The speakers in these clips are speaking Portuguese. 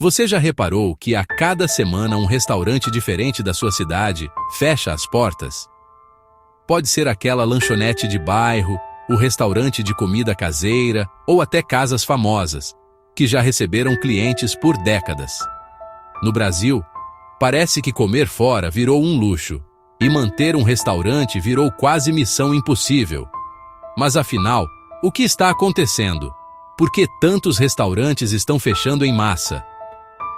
Você já reparou que a cada semana um restaurante diferente da sua cidade fecha as portas? Pode ser aquela lanchonete de bairro, o restaurante de comida caseira ou até casas famosas, que já receberam clientes por décadas. No Brasil, parece que comer fora virou um luxo e manter um restaurante virou quase missão impossível. Mas afinal, o que está acontecendo? Por que tantos restaurantes estão fechando em massa?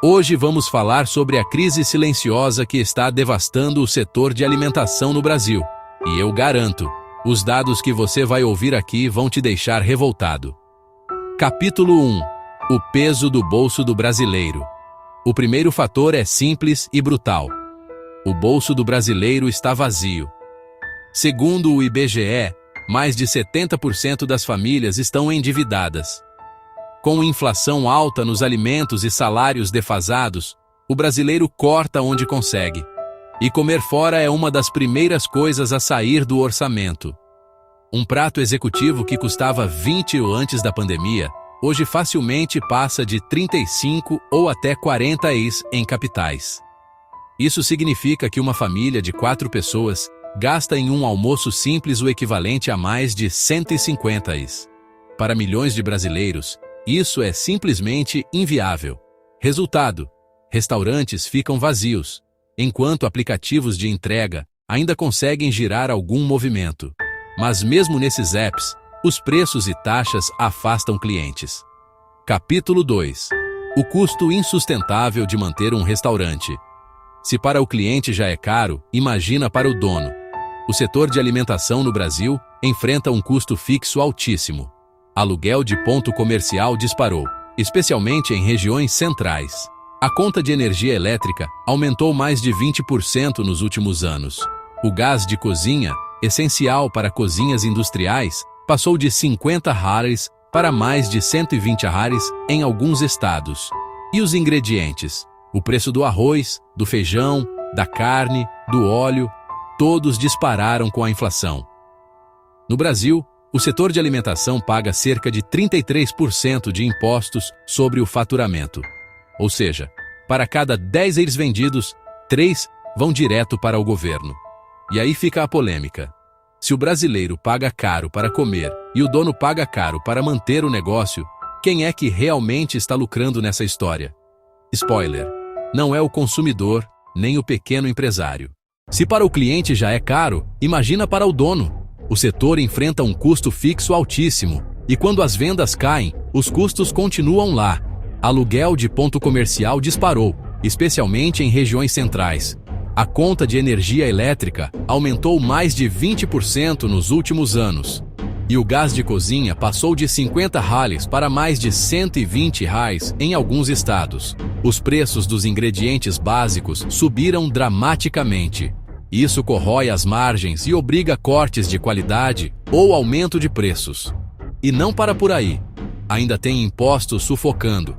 Hoje vamos falar sobre a crise silenciosa que está devastando o setor de alimentação no Brasil. E eu garanto, os dados que você vai ouvir aqui vão te deixar revoltado. Capítulo 1. O peso do bolso do brasileiro. O primeiro fator é simples e brutal. O bolso do brasileiro está vazio. Segundo o IBGE, mais de 70% das famílias estão endividadas. Com inflação alta nos alimentos e salários defasados, o brasileiro corta onde consegue. E comer fora é uma das primeiras coisas a sair do orçamento. Um prato executivo que custava 20 antes da pandemia, hoje facilmente passa de 35 ou até 40 em capitais. Isso significa que uma família de 4 pessoas gasta em um almoço simples o equivalente a mais de 150 Para milhões de brasileiros, isso é simplesmente inviável. Resultado: restaurantes ficam vazios, enquanto aplicativos de entrega ainda conseguem girar algum movimento. Mas mesmo nesses apps, os preços e taxas afastam clientes. Capítulo 2. O custo insustentável de manter um restaurante. Se para o cliente já é caro, imagina para o dono. O setor de alimentação no Brasil enfrenta um custo fixo altíssimo. Aluguel de ponto comercial disparou, especialmente em regiões centrais. A conta de energia elétrica aumentou mais de 20% nos últimos anos. O gás de cozinha, essencial para cozinhas industriais, passou de 50 reais para mais de 120 reais em alguns estados. E os ingredientes? O preço do arroz, do feijão, da carne, do óleo, todos dispararam com a inflação. No Brasil, o setor de alimentação paga cerca de 33% de impostos sobre o faturamento. Ou seja, para cada 10 vendidos, 3 vão direto para o governo. E aí fica a polêmica. Se o brasileiro paga caro para comer e o dono paga caro para manter o negócio, quem é que realmente está lucrando nessa história? Spoiler: não é o consumidor, nem o pequeno empresário. Se para o cliente já é caro, imagina para o dono. O setor enfrenta um custo fixo altíssimo, e quando as vendas caem, os custos continuam lá. Aluguel de ponto comercial disparou, especialmente em regiões centrais. A conta de energia elétrica aumentou mais de 20% nos últimos anos. E o gás de cozinha passou de 50 reais para mais de 120 reais em alguns estados. Os preços dos ingredientes básicos subiram dramaticamente. Isso corrói as margens e obriga cortes de qualidade ou aumento de preços. E não para por aí. Ainda tem impostos sufocando.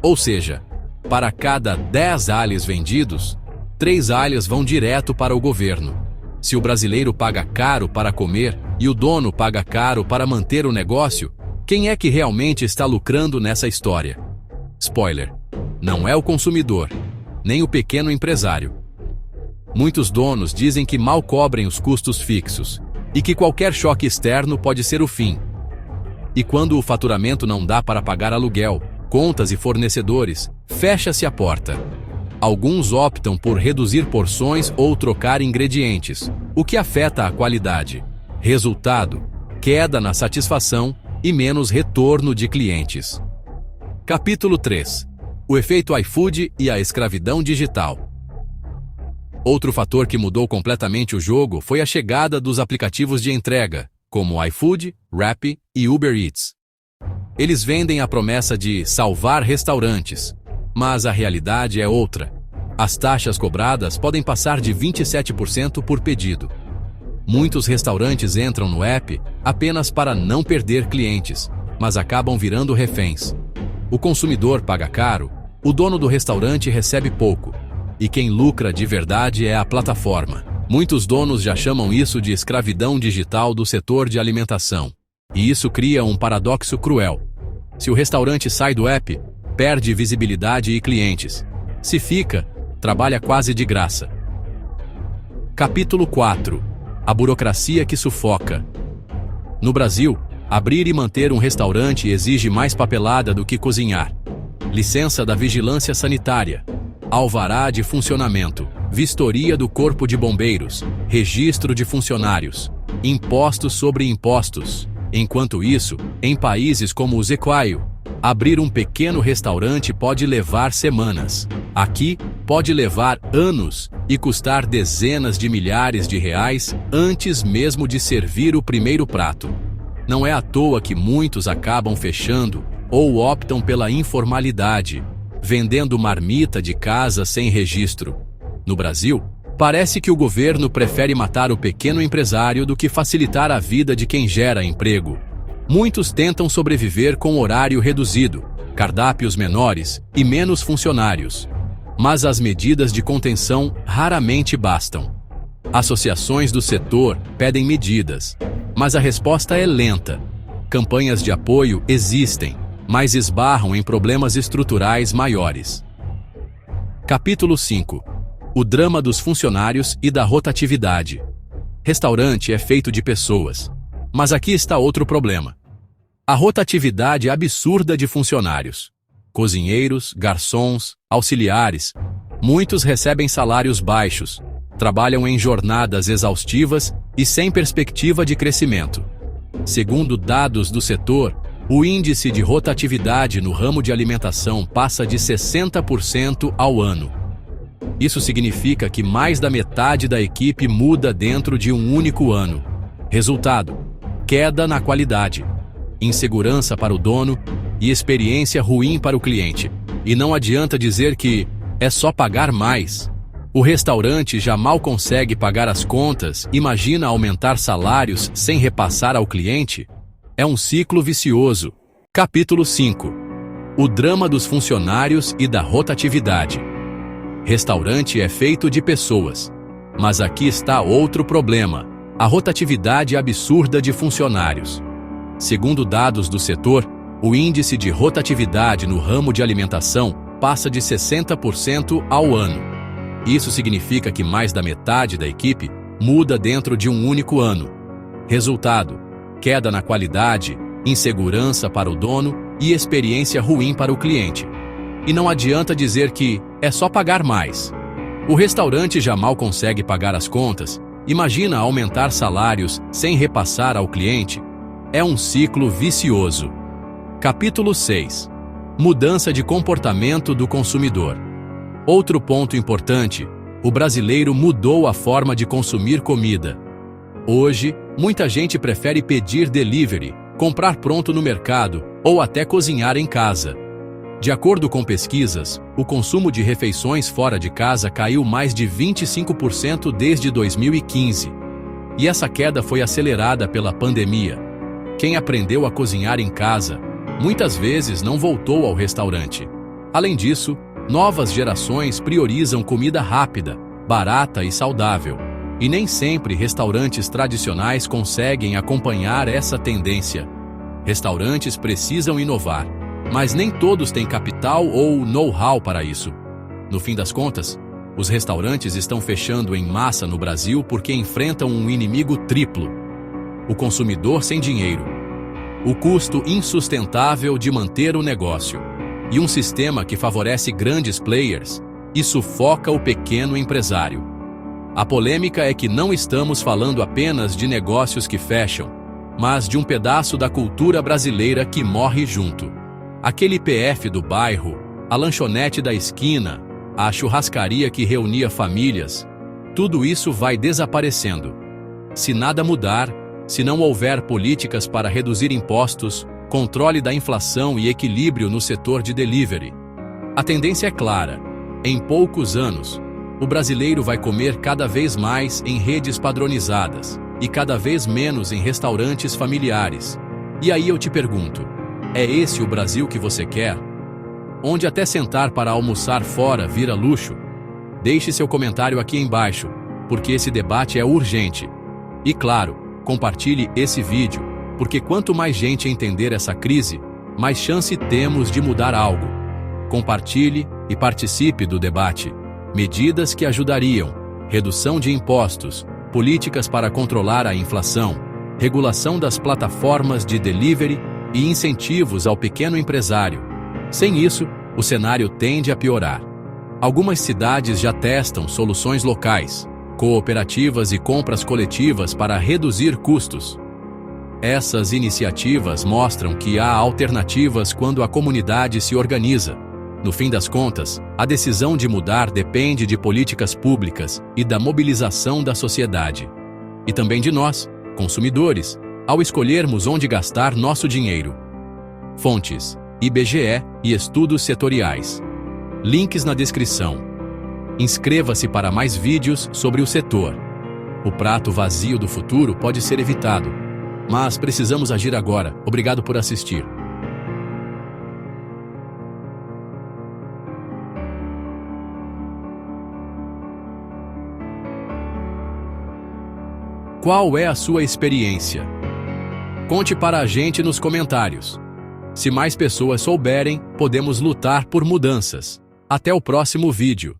Ou seja, para cada 10 alhos vendidos, 3 alhos vão direto para o governo. Se o brasileiro paga caro para comer e o dono paga caro para manter o negócio, quem é que realmente está lucrando nessa história? Spoiler: não é o consumidor, nem o pequeno empresário. Muitos donos dizem que mal cobrem os custos fixos e que qualquer choque externo pode ser o fim. E quando o faturamento não dá para pagar aluguel, contas e fornecedores, fecha-se a porta. Alguns optam por reduzir porções ou trocar ingredientes, o que afeta a qualidade. Resultado: queda na satisfação e menos retorno de clientes. Capítulo 3. O efeito iFood e a escravidão digital. Outro fator que mudou completamente o jogo foi a chegada dos aplicativos de entrega, como iFood, Rappi e Uber Eats. Eles vendem a promessa de salvar restaurantes, mas a realidade é outra. As taxas cobradas podem passar de 27% por pedido. Muitos restaurantes entram no app apenas para não perder clientes, mas acabam virando reféns. O consumidor paga caro, o dono do restaurante recebe pouco. E quem lucra de verdade é a plataforma. Muitos donos já chamam isso de escravidão digital do setor de alimentação. E isso cria um paradoxo cruel. Se o restaurante sai do app, perde visibilidade e clientes. Se fica, trabalha quase de graça. Capítulo 4. A burocracia que sufoca. No Brasil, abrir e manter um restaurante exige mais papelada do que cozinhar. Licença da Vigilância Sanitária, alvará de funcionamento, vistoria do Corpo de Bombeiros, registro de funcionários, impostos sobre impostos. Enquanto isso, em países como o Equador, abrir um pequeno restaurante pode levar semanas. Aqui, pode levar anos e custar dezenas de milhares de reais antes mesmo de servir o primeiro prato. Não é à toa que muitos acabam fechando ou optam pela informalidade, vendendo marmita de casa sem registro. No Brasil, parece que o governo prefere matar o pequeno empresário do que facilitar a vida de quem gera emprego. Muitos tentam sobreviver com horário reduzido, cardápios menores e menos funcionários. Mas as medidas de contenção raramente bastam. Associações do setor pedem medidas, mas a resposta é lenta. Campanhas de apoio existem, mas esbarram em problemas estruturais maiores. Capítulo 5. O drama dos funcionários e da rotatividade. Restaurante é feito de pessoas. Mas aqui está outro problema. A rotatividade absurda de funcionários. Cozinheiros, garçons, auxiliares. Muitos recebem salários baixos, trabalham em jornadas exaustivas e sem perspectiva de crescimento. Segundo dados do setor, o índice de rotatividade no ramo de alimentação passa de 60% ao ano. Isso significa que mais da metade da equipe muda dentro de um único ano. Resultado: queda na qualidade, insegurança para o dono e experiência ruim para o cliente. E não adianta dizer que é só pagar mais. O restaurante já mal consegue pagar as contas, imagina aumentar salários sem repassar ao cliente? É um ciclo vicioso. Capítulo 5. O drama dos funcionários e da rotatividade. Restaurante é feito de pessoas. Mas aqui está outro problema: a rotatividade absurda de funcionários. Segundo dados do setor, o índice de rotatividade no ramo de alimentação passa de 60% ao ano. Isso significa que mais da metade da equipe muda dentro de um único ano. Resultado: queda na qualidade, insegurança para o dono e experiência ruim para o cliente. E não adianta dizer que é só pagar mais. O restaurante já mal consegue pagar as contas, imagina aumentar salários sem repassar ao cliente? É um ciclo vicioso. Capítulo 6. Mudança de comportamento do consumidor. Outro ponto importante: o brasileiro mudou a forma de consumir comida. Hoje, muita gente prefere pedir delivery, comprar pronto no mercado ou até cozinhar em casa. De acordo com pesquisas, o consumo de refeições fora de casa caiu mais de 25% desde 2015. E essa queda foi acelerada pela pandemia. Quem aprendeu a cozinhar em casa, muitas vezes não voltou ao restaurante. Além disso, novas gerações priorizam comida rápida, barata e saudável. E nem sempre restaurantes tradicionais conseguem acompanhar essa tendência. Restaurantes precisam inovar, mas nem todos têm capital ou know-how para isso. No fim das contas, os restaurantes estão fechando em massa no Brasil porque enfrentam um inimigo triplo: o consumidor sem dinheiro, o custo insustentável de manter o negócio e um sistema que favorece grandes players e sufoca o pequeno empresário. A polêmica é que não estamos falando apenas de negócios que fecham, mas de um pedaço da cultura brasileira que morre junto. Aquele PF do bairro, a lanchonete da esquina, a churrascaria que reunia famílias, tudo isso vai desaparecendo. Se nada mudar, se não houver políticas para reduzir impostos, controle da inflação e equilíbrio no setor de delivery, a tendência é clara: em poucos anos, o brasileiro vai comer cada vez mais em redes padronizadas e cada vez menos em restaurantes familiares. E aí eu te pergunto: é esse o Brasil que você quer? Onde até sentar para almoçar fora vira luxo? Deixe seu comentário aqui embaixo, porque esse debate é urgente. E claro, compartilhe esse vídeo, porque quanto mais gente entender essa crise, mais chance temos de mudar algo. Compartilhe e participe do debate. Medidas que ajudariam: redução de impostos, políticas para controlar a inflação, regulação das plataformas de delivery e incentivos ao pequeno empresário. Sem isso, o cenário tende a piorar. Algumas cidades já testam soluções locais, cooperativas e compras coletivas para reduzir custos. Essas iniciativas mostram que há alternativas quando a comunidade se organiza. No fim das contas, a decisão de mudar depende de políticas públicas e da mobilização da sociedade. E também de nós, consumidores, ao escolhermos onde gastar nosso dinheiro. Fontes: IBGE e estudos setoriais. Links na descrição. Inscreva-se para mais vídeos sobre o setor. O prato vazio do futuro pode ser evitado, mas precisamos agir agora. Obrigado por assistir. Qual é a sua experiência? Conte para a gente nos comentários. Se mais pessoas souberem, podemos lutar por mudanças. Até o próximo vídeo.